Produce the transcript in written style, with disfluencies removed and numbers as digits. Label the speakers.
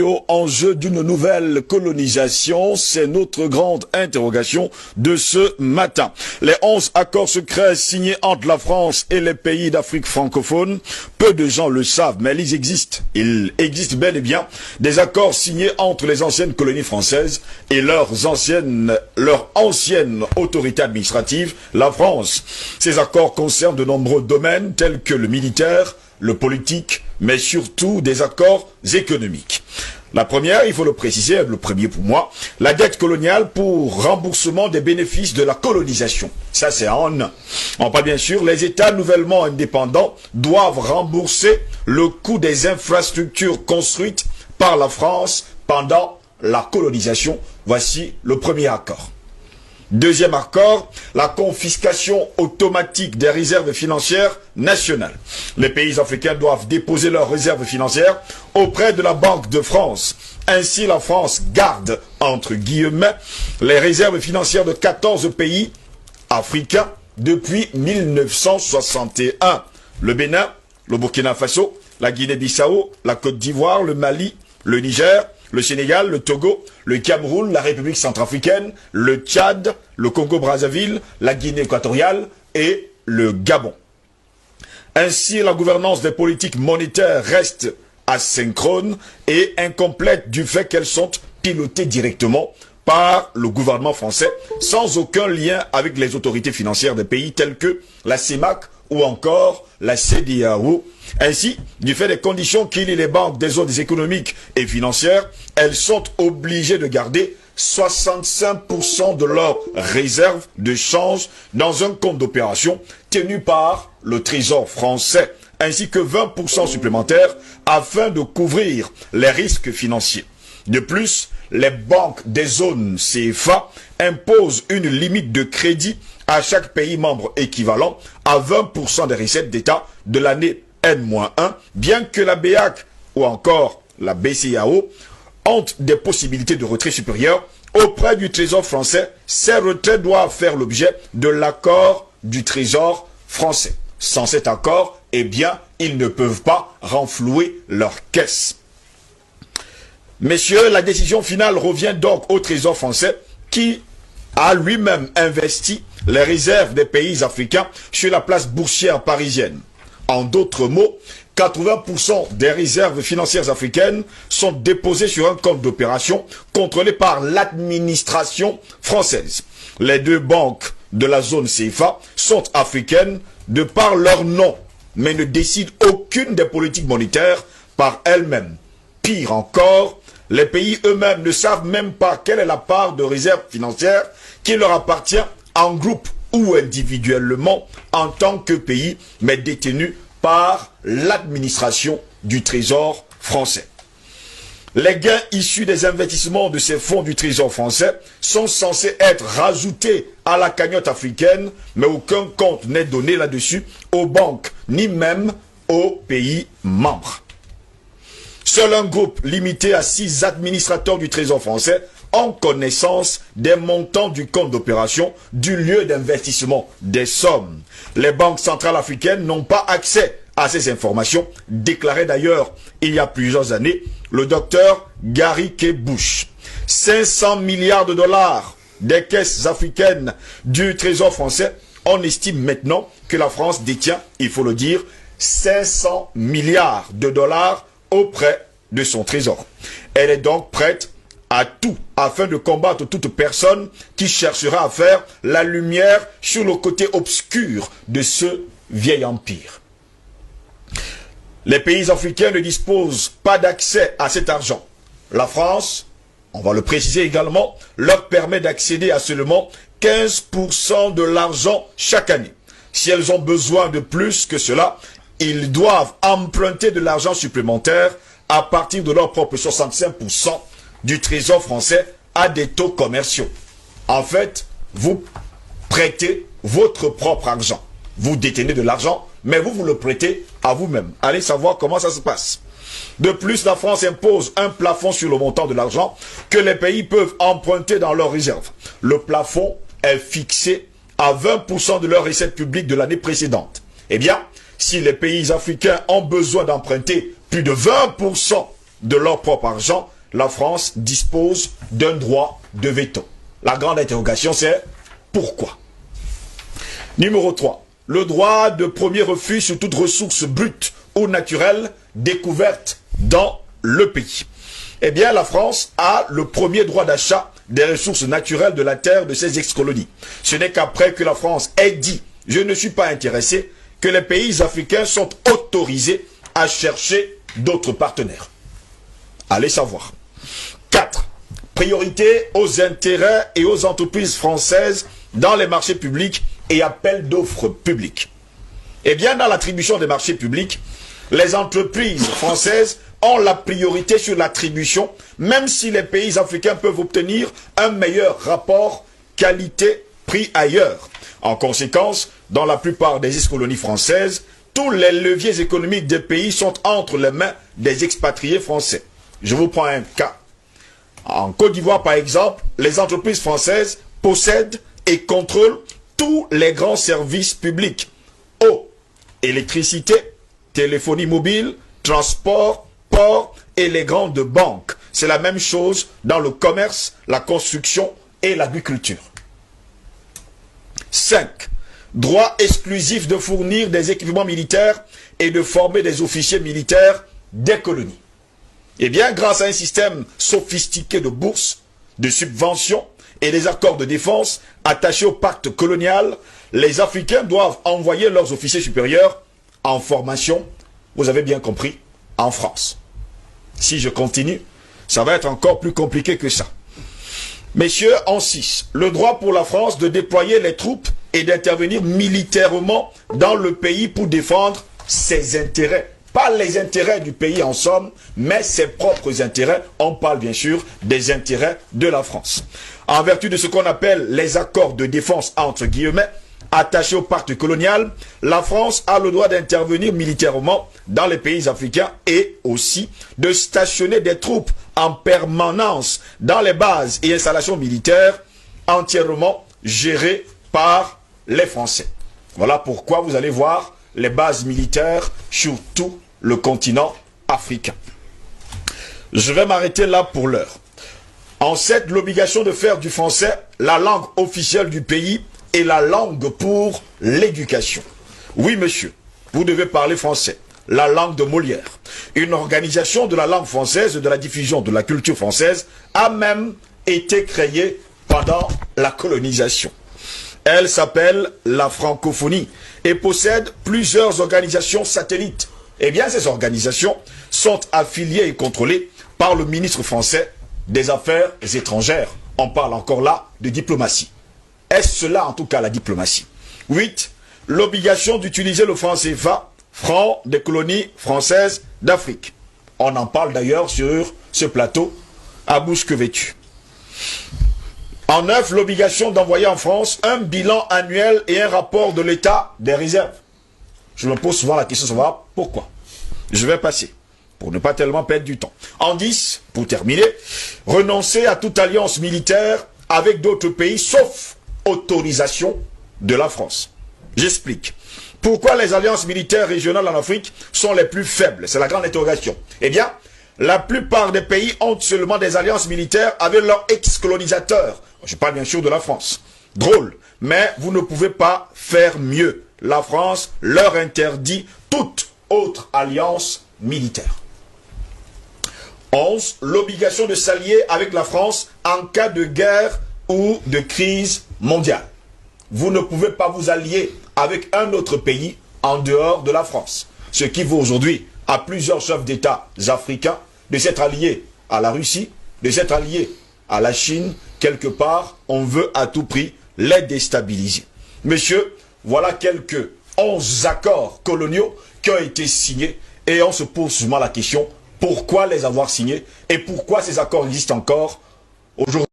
Speaker 1: Enjeu d'une nouvelle colonisation, c'est notre grande interrogation de ce matin. Les 11 accords secrets signés entre la France et les pays d'Afrique francophone, peu de gens le savent, mais ils existent. Il existe bel et bien des accords signés entre les anciennes colonies françaises et leur ancienne autorité administrative, la France. Ces accords concernent de nombreux domaines tels que le militaire, le politique, mais surtout des accords économiques. La première, il faut le préciser, le premier pour moi, la dette coloniale pour remboursement des bénéfices de la colonisation. Ça, c'est en un. Enfin, bien sûr, les États nouvellement indépendants doivent rembourser le coût des infrastructures construites par la France pendant la colonisation. Voici le premier accord. Deuxième accord, la confiscation automatique des réserves financières nationales. Les pays africains doivent déposer leurs réserves financières auprès de la Banque de France. Ainsi, la France garde, entre guillemets, les réserves financières de 14 pays africains depuis 1961. Le Bénin, le Burkina Faso, la Guinée-Bissau, la Côte d'Ivoire, le Mali, le Niger, le Sénégal, le Togo, le Cameroun, la République centrafricaine, le Tchad, le Congo-Brazzaville, la Guinée équatoriale et le Gabon. Ainsi, la gouvernance des politiques monétaires reste asynchrone et incomplète du fait qu'elles sont pilotées directement par le gouvernement français sans aucun lien avec les autorités financières des pays tels que la CEMAC ou encore la CEDEAO. Ainsi, du fait des conditions qui lient les banques des zones économiques et financières, elles sont obligées de garder 65% de leurs réserves de change dans un compte d'opération tenu par le Trésor français, ainsi que 20% supplémentaires afin de couvrir les risques financiers. De plus, les banques des zones CFA imposent une limite de crédit à chaque pays membre équivalent à 20% des recettes d'État de l'année N-1, bien que la BEAC ou encore la BCEAO ont des possibilités de retrait supérieures auprès du Trésor français. Ces retraits doivent faire l'objet de l'accord du Trésor français. Sans cet accord, eh bien, ils ne peuvent pas renflouer leur caisse. Messieurs, la décision finale revient donc au Trésor français qui a lui-même investi les réserves des pays africains sur la place boursière parisienne. En d'autres mots, 80% des réserves financières africaines sont déposées sur un compte d'opération contrôlé par l'administration française. Les deux banques de la zone CFA sont africaines de par leur nom, mais ne décident aucune des politiques monétaires par elles-mêmes. Pire encore, les pays eux-mêmes ne savent même pas quelle est la part de réserves financières qui leur appartient en groupe ou individuellement en tant que pays, mais détenus par l'administration du Trésor français. Les gains issus des investissements de ces fonds du Trésor français sont censés être rajoutés à la cagnotte africaine, mais aucun compte n'est donné là-dessus aux banques, ni même aux pays membres. Seul un groupe limité à 6 administrateurs du Trésor français ont connaissance des montants du compte d'opération, du lieu d'investissement, des sommes. Les banques centrales africaines n'ont pas accès à ces informations, déclarait d'ailleurs il y a plusieurs années le docteur Gary K. Bush. 500 milliards de dollars des caisses africaines du Trésor français, on estime maintenant que la France détient, il faut le dire, 500 milliards de dollars auprès de son trésor. Elle est donc prête à tout afin de combattre toute personne qui cherchera à faire la lumière sur le côté obscur de ce vieil empire. Les pays africains ne disposent pas d'accès à cet argent. La France, on va le préciser également, leur permet d'accéder à seulement 15% de l'argent chaque année. Si elles ont besoin de plus que cela, ils doivent emprunter de l'argent supplémentaire à partir de leur propre 65% du Trésor français à des taux commerciaux. En fait, vous prêtez votre propre argent. Vous détenez de l'argent, mais vous le prêtez à vous-même. Allez savoir comment ça se passe. De plus, la France impose un plafond sur le montant de l'argent que les pays peuvent emprunter dans leurs réserves. Le plafond est fixé à 20% de leurs recettes publiques de l'année précédente. Eh bien, si les pays africains ont besoin d'emprunter plus de 20% de leur propre argent, la France dispose d'un droit de veto. La grande interrogation, c'est pourquoi? Numéro 3. Le droit de premier refus sur toute ressource brute ou naturelle découverte dans le pays. Eh bien, la France a le premier droit d'achat des ressources naturelles de la terre de ses ex-colonies. Ce n'est qu'après que la France ait dit « je ne suis pas intéressé » que les pays africains sont autorisés à chercher d'autres partenaires. Allez savoir. 4. Priorité aux intérêts et aux entreprises françaises dans les marchés publics et appels d'offres publics. Eh bien, dans l'attribution des marchés publics, les entreprises françaises ont la priorité sur l'attribution, même si les pays africains peuvent obtenir un meilleur rapport qualité-prix ailleurs. En conséquence, dans la plupart des ex-colonies françaises, tous les leviers économiques des pays sont entre les mains des expatriés français. Je vous prends un cas. En Côte d'Ivoire, par exemple, les entreprises françaises possèdent et contrôlent tous les grands services publics. Eau, électricité, téléphonie mobile, transport, port et les grandes banques. C'est la même chose dans le commerce, la construction et l'agriculture. 5. Droit exclusif de fournir des équipements militaires et de former des officiers militaires des colonies. Eh bien, grâce à un système sophistiqué de bourses, de subventions et des accords de défense attachés au pacte colonial, les Africains doivent envoyer leurs officiers supérieurs en formation, vous avez bien compris, en France. Si je continue, ça va être encore plus compliqué que ça. Messieurs, en 6, le droit pour la France de déployer les troupes et d'intervenir militairement dans le pays pour défendre ses intérêts. Pas les intérêts du pays en somme, mais ses propres intérêts. On parle bien sûr des intérêts de la France. En vertu de ce qu'on appelle les accords de défense entre guillemets, attachés au pacte colonial, la France a le droit d'intervenir militairement dans les pays africains et aussi de stationner des troupes en permanence dans les bases et installations militaires entièrement gérées par les Français. Voilà pourquoi vous allez voir les bases militaires sur tout le continent africain. Je vais m'arrêter là pour l'heure. En 7, l'obligation de faire du français la langue officielle du pays et la langue pour l'éducation. Oui, monsieur, vous devez parler français, la langue de Molière. Une organisation de la langue française et de la diffusion de la culture française a même été créée pendant la colonisation. Elle s'appelle la francophonie et possède plusieurs organisations satellites. Eh bien, ces organisations sont affiliées et contrôlées par le ministre français des Affaires étrangères. On parle encore là de diplomatie. Est-ce cela en tout cas la diplomatie? 8. L'obligation d'utiliser le franc CFA, franc des colonies françaises d'Afrique. On en parle d'ailleurs sur ce plateau à bouche que vêtue. En 9, l'obligation d'envoyer en France un bilan annuel et un rapport de l'état des réserves. Je me pose souvent la question de savoir pourquoi. Je vais passer, pour ne pas tellement perdre du temps. En 10, pour terminer, renoncer à toute alliance militaire avec d'autres pays, sauf autorisation de la France. J'explique. Pourquoi les alliances militaires régionales en Afrique sont les plus faibles? C'est la grande interrogation. Eh bien, la plupart des pays ont seulement des alliances militaires avec leurs ex-colonisateurs. Je parle bien sûr de la France. Drôle, mais vous ne pouvez pas faire mieux. La France leur interdit toute autre alliance militaire. 11. L'obligation de s'allier avec la France en cas de guerre ou de crise mondiale. Vous ne pouvez pas vous allier avec un autre pays en dehors de la France. Ce qui vaut aujourd'hui à plusieurs chefs d'État africains de s'être alliés à la Russie, de s'être alliés à la Chine. Quelque part, on veut à tout prix les déstabiliser. Messieurs, voilà quelques 11 accords coloniaux qui ont été signés et on se pose souvent la question, pourquoi les avoir signés et pourquoi ces accords existent encore aujourd'hui?